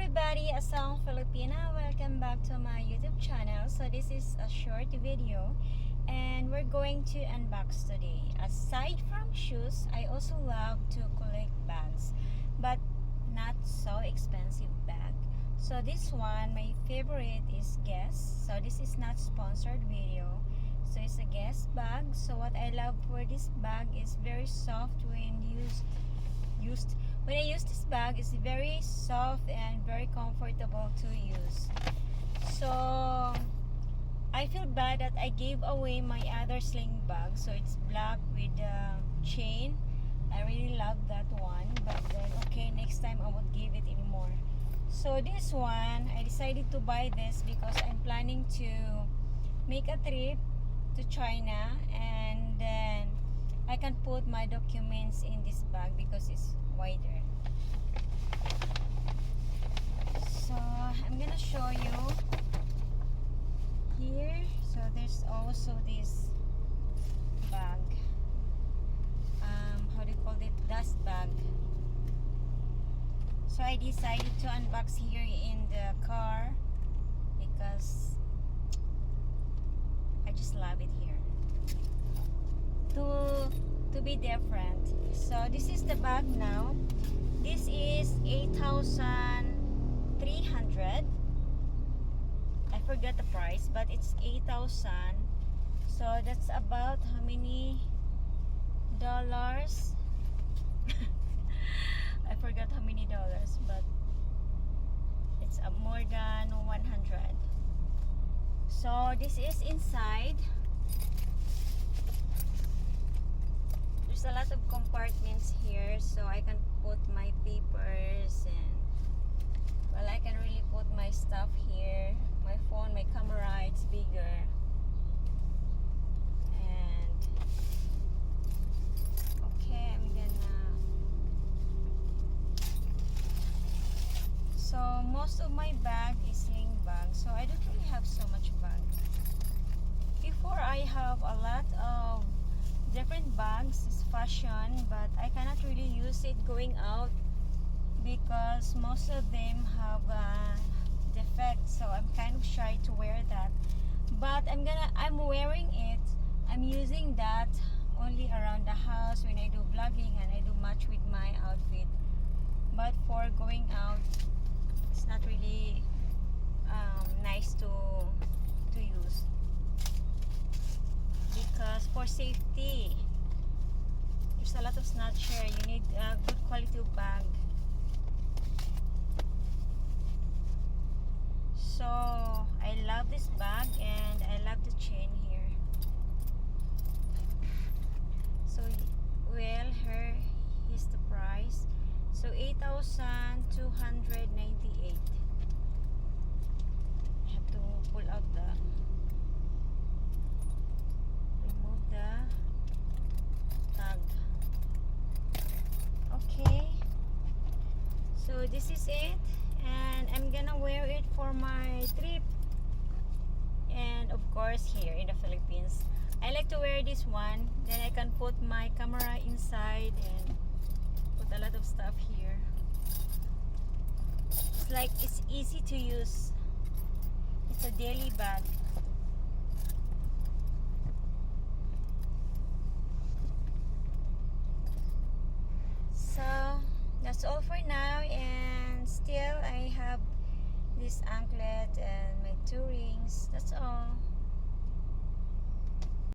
everybody, Asang Filipina. Welcome back to my YouTube channel. So this is a short video and we're going to unbox today. Aside from shoes, I also love to collect bags, but not so expensive bag. So this one, my favorite is Guess. So this is not sponsored video. So it's a Guess bag. So what I love for this bag is very soft when when I use this bag. It's very soft and very comfortable to use. So I feel bad that I gave away my other sling bag. So it's black with chain. I really love that one, but then okay, next time I won't give it anymore. So this one, I decided to buy this because I'm planning to make a trip to China, and then I can put my documents in this bag because it's wider. So I'm gonna show you here. So there's also this bag, how do you call it, dust bag. So I decided to unbox here in the car because I just love it here to be different. So this is the bag now. This is 8,300. I forgot the price, but it's 8,000. So that's about how many dollars? I forgot how many dollars, but it's more than 100. So this is inside. There's a lot of compartments here, so I can put my papers, and well, I can really put my stuff here. My phone, my camera, it's bigger. And okay, I'm gonna. So most of my bag is sling bag, so I don't really have so much bag. Before I have a lot of different bags, it's fashion, but I cannot really use it going out because most of them have defects, so I'm kind of shy to wear that. But I'm wearing it. I'm using that only around the house when I do vlogging and I do match with my outfit. But for going out, it's not really nice to use. Because for safety, there's a lot of snatcher. You need a good quality of bag. So I love this bag and I love the chain here. So well, here's the price. So 8,298. I have to pull out the tag. Okay, so this is it, and I'm gonna wear it for my trip. And of course, here in the Philippines, I like to wear this one. Then I can put my camera inside and put a lot of stuff here. It's like it's easy to use. It's a daily bag. So that's all for now, and still I have this anklet and my 2 rings. That's all.